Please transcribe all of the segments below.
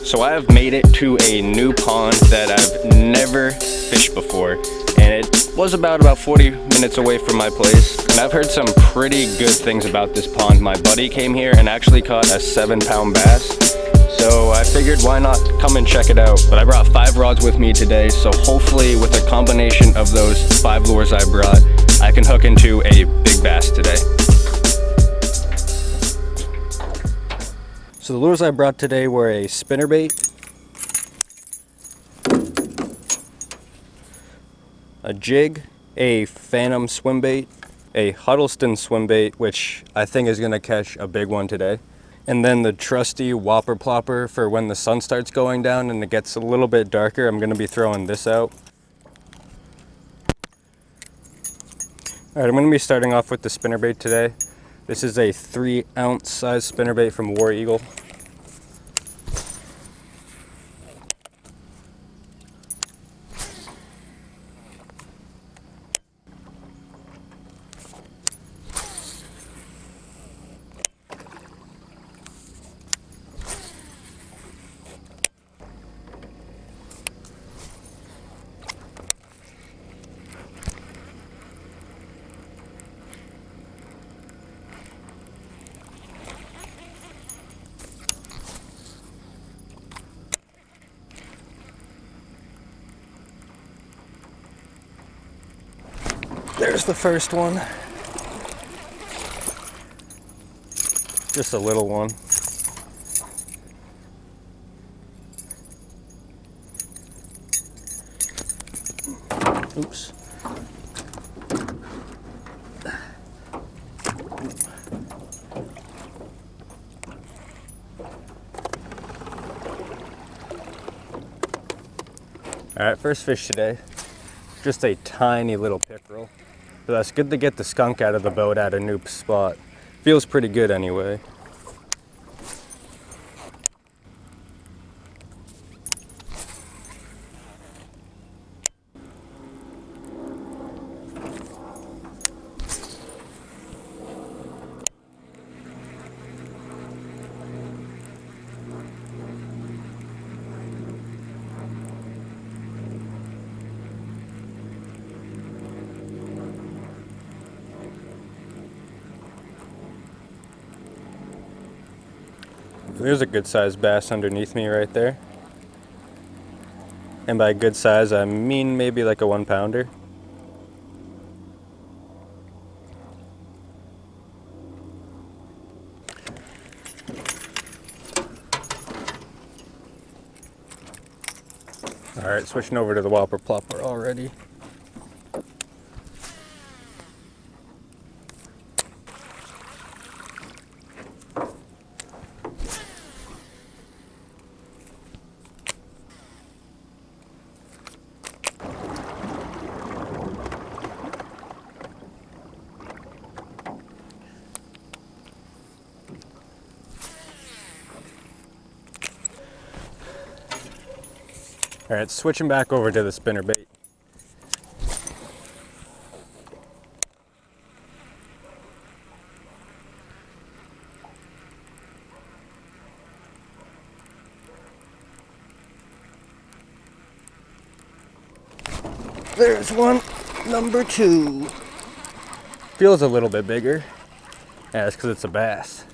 So I have made it to a new pond that I've never fished before, and it was about 40 minutes away from my place, and I've heard some pretty good things about this pond. My buddy came here and actually caught a 7-pound bass, so I figured why not come and check it out. But I brought 5 rods with me today, so hopefully with a combination of those 5 lures I brought, I can hook into a big bass today. So the lures I brought today were a spinnerbait, a jig, a phantom swim bait, a Huddleston swim bait, which I think is going to catch a big one today, and then the trusty whopper plopper for when the sun starts going down and it gets a little bit darker. I'm going to be throwing this out. Alright, I'm going to be starting off with the spinnerbait today. This is a 3-ounce size spinnerbait from War Eagle. There's the first one. Just a little one. Oops. Alright, first fish today. Just a tiny little pickerel. But that's good to get the skunk out of the boat at a new spot. Feels pretty good anyway. There's a good sized bass underneath me right there. And by good size, I mean maybe like a 1-pounder. Alright, switching over to the whopper plopper already. Alright, switching back over to the spinnerbait. There's one, number 2. Feels a little bit bigger. Yeah, that's because it's a bass.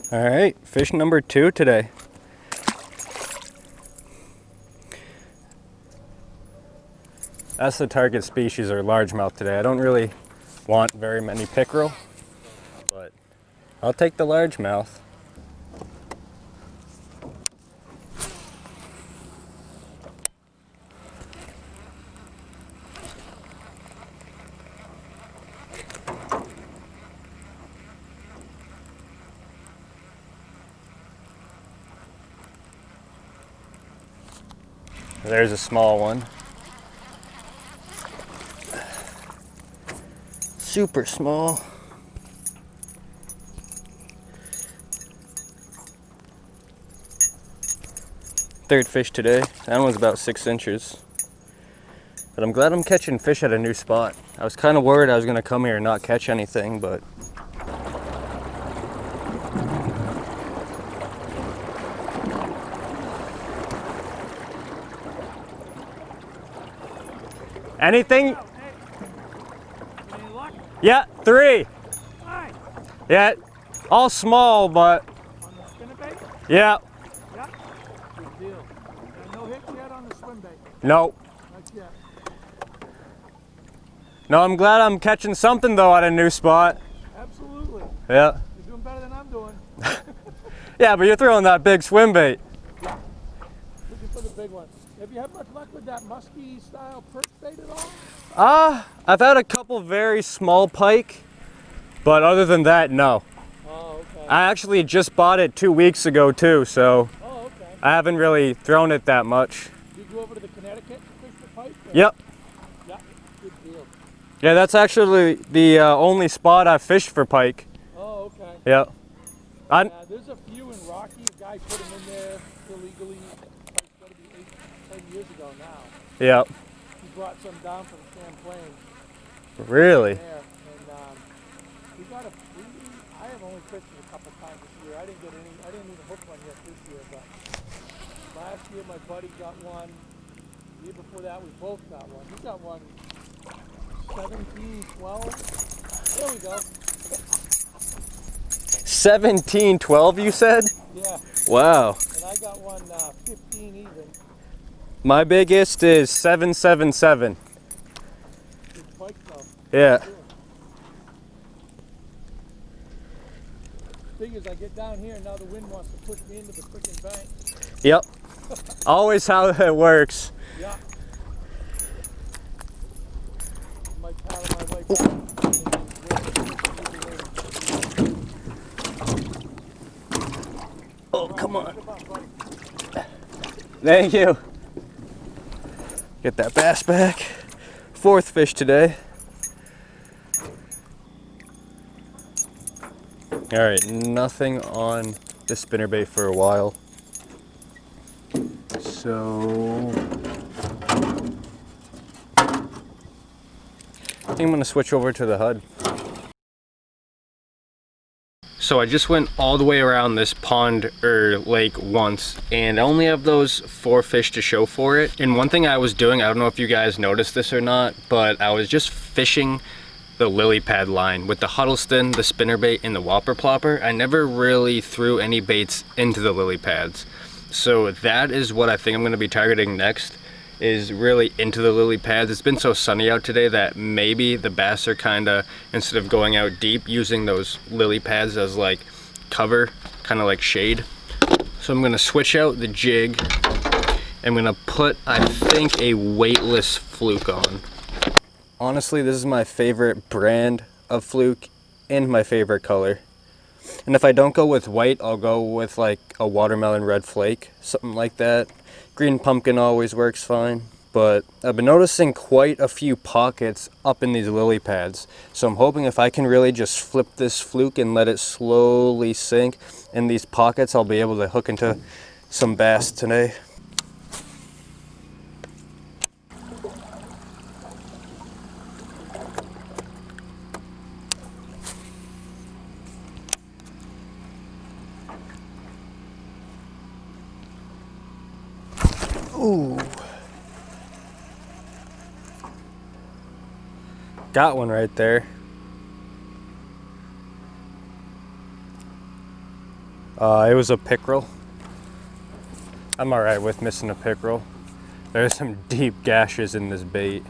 All right, fish number 2 today. That's the target species, or largemouth today. I don't really want very many pickerel, but I'll take the largemouth. There's a small one. Super small. Third fish today. That one's about 6 inches. But I'm glad I'm catching fish at a new spot. I was kind of worried I was gonna come here and not catch anything, but anything? Any luck? Yeah, 3. Nice. Yeah, all small, but On the spinnerbait? yeah. Yeah. Good deal. And no hit yet on the swim bait? No. Not yet. No, I'm glad I'm catching something though at a new spot. Absolutely. Yeah. You're doing better than I'm doing. Yeah, but you're throwing that big swim bait. Looking for the big one. Have you had much luck with that musky style perch bait at all? I've had a couple very small pike, but other than that, no. Oh, okay. I actually just bought it 2 weeks ago too, so Oh, okay. I haven't really thrown it that much. You go over to the Connecticut to fish for pike? Or? Yep. Yeah, good deal. Yeah, that's actually the only spot I've fished for pike. Oh, okay. Yep. There's a few in Rocky. A guy put them in there illegally. It's got to be 8, 10 years ago now. Yep. He brought some down from Champlain. Really? There, and we got a. I have only fished it a couple times this year. I didn't even hook one yet this year. But last year my buddy got one. The year before that we both got one. He got one 17, 12. There we go. 17, 12 you said? Yeah. Wow. And I got one 15 even. My biggest is 777. Good pike though. Yeah. Figures I get down here and now the wind wants to push me into the freaking bank. Yep. Always how it works. Yeah. Might paddle my way back. Oh, come on. Thank you. Get that bass back. 4th fish today. All right, nothing on the spinnerbait for a while. So I think I'm gonna switch over to the HUD. So I just went all the way around this pond or lake once, and I only have those 4 fish to show for it. And one thing I was doing, I don't know if you guys noticed this or not, but I was just fishing the lily pad line with the Huddleston, the spinnerbait, and the whopper plopper. I never really threw any baits into the lily pads. So that is what I think I'm gonna be targeting next, is really into the lily pads. It's been so sunny out today that maybe the bass are kinda, instead of going out deep, using those lily pads as like cover, kinda like shade. So I'm gonna switch out the jig. I'm gonna put, I think, a weightless fluke on. Honestly, this is my favorite brand of fluke and my favorite color. And if I don't go with white, I'll go with like a watermelon red flake, something like that. Green pumpkin always works fine. But I've been noticing quite a few pockets up in these lily pads. So I'm hoping if I can really just flip this fluke and let it slowly sink in these pockets, I'll be able to hook into some bass today. Ooh. Got one right there. It was a pickerel. I'm alright with missing a pickerel. There's some deep gashes in this bait.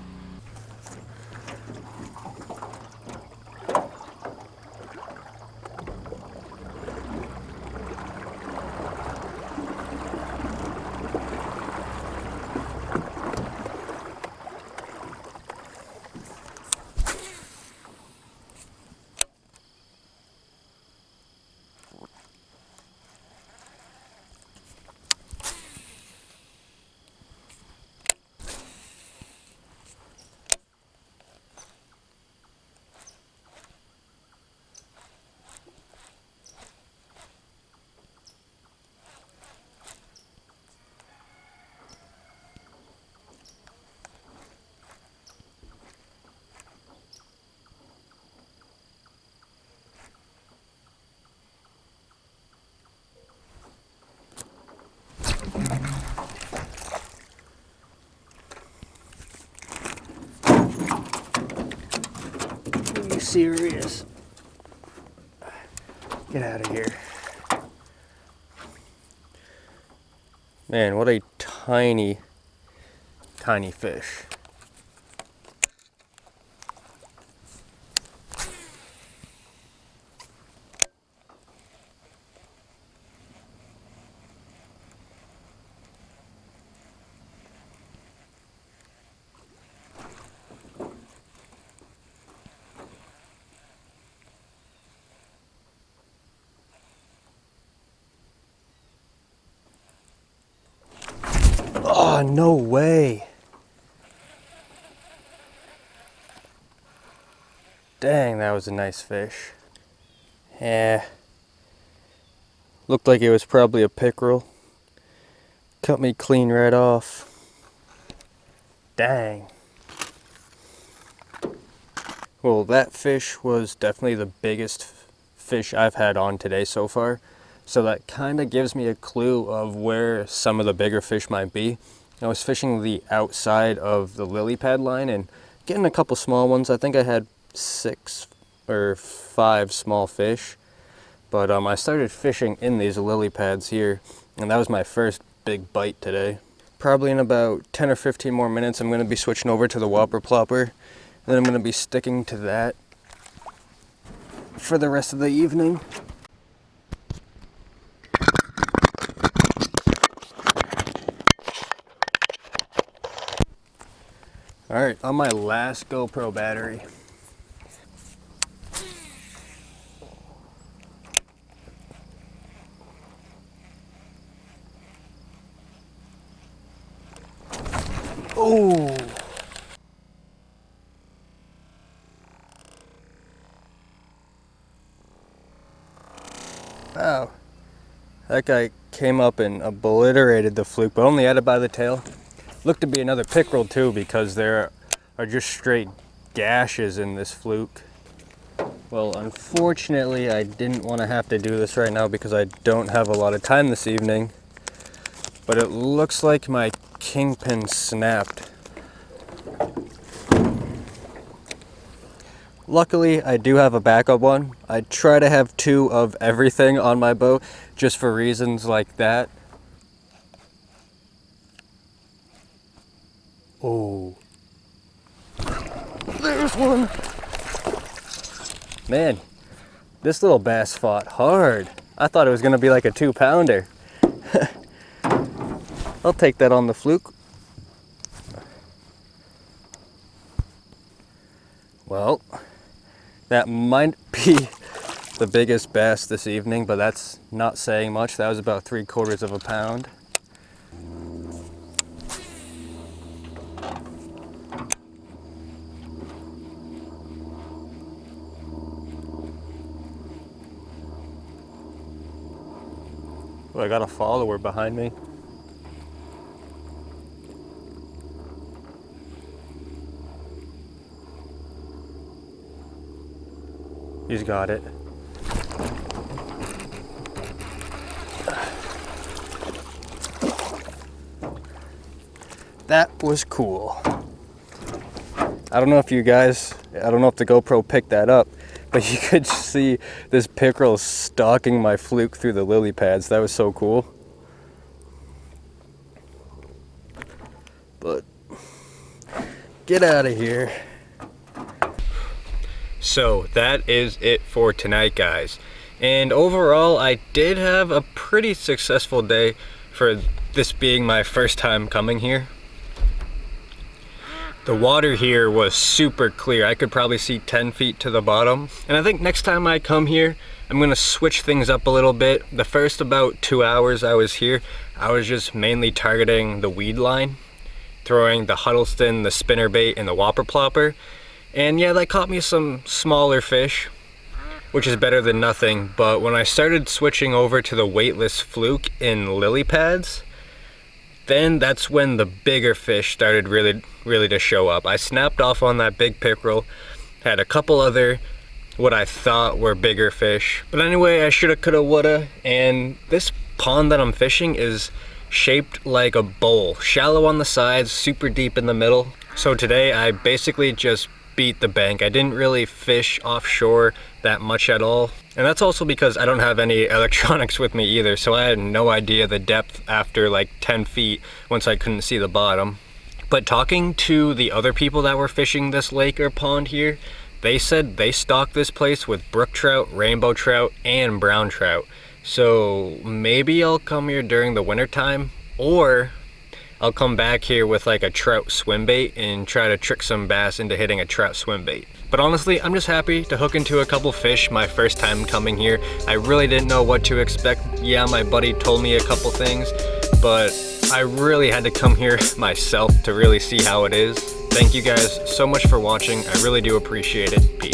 serious. Get out of here. Man, what a tiny, tiny fish. Oh, no way. Dang, that was a nice fish. Yeah. Looked like it was probably a pickerel. Cut me clean right off. Dang. Well, that fish was definitely the biggest fish I've had on today so far. So that kind of gives me a clue of where some of the bigger fish might be. I was fishing the outside of the lily pad line and getting a couple small ones. I think I had 6 or 5 small fish. But I started fishing in these lily pads here, and that was my first big bite today. Probably in about 10 or 15 more minutes, I'm going to be switching over to the whopper plopper. And then I'm going to be sticking to that for the rest of the evening. Alright, on my last GoPro battery. Oh! Wow. That guy came up and obliterated the fluke, but only had it by the tail. Looked to be another pickerel too, because there are just straight gashes in this fluke. Well, unfortunately, I didn't want to have to do this right now because I don't have a lot of time this evening. But it looks like my kingpin snapped. Luckily, I do have a backup one. I try to have 2 of everything on my boat just for reasons like that. Oh. There's one. Man, this little bass fought hard. I thought it was gonna be like a 2-pounder. I'll take that on the fluke. Well, that might be the biggest bass this evening, but that's not saying much. That was about 3/4 of a pound. Oh, I got a follower behind me. He's got it. That was cool. I don't know if you guys, I don't know if the GoPro picked that up, but you could see this pickerel stalking my fluke through the lily pads. That was so cool. But get out of here. So that is it for tonight, guys. And overall, I did have a pretty successful day for this being my first time coming here. The water here was super clear. I could probably see 10 feet to the bottom. And I think next time I come here, I'm gonna switch things up a little bit. The first about 2 hours I was here, I was just mainly targeting the weed line, throwing the Huddleston, the spinnerbait, and the whopper plopper. And yeah, that caught me some smaller fish, which is better than nothing. But when I started switching over to the weightless fluke in lily pads, then that's when the bigger fish started really to show up. I snapped off on that big pickerel, had a couple other what I thought were bigger fish. But anyway, I shoulda, coulda, woulda. And this pond that I'm fishing is shaped like a bowl, shallow on the sides, super deep in the middle. So today I basically just beat the bank. I didn't really fish offshore that much at all. And that's also because I don't have any electronics with me either, so I had no idea the depth after like 10 feet once I couldn't see the bottom. But talking to the other people that were fishing this lake or pond here, they said they stock this place with brook trout, rainbow trout, and brown trout. So maybe I'll come here during the winter time, or I'll come back here with like a trout swim bait and try to trick some bass into hitting a trout swim bait. But honestly, I'm just happy to hook into a couple fish my first time coming here. I really didn't know what to expect. Yeah, my buddy told me a couple things, but I really had to come here myself to really see how it is. Thank you guys so much for watching. I really do appreciate it. Peace.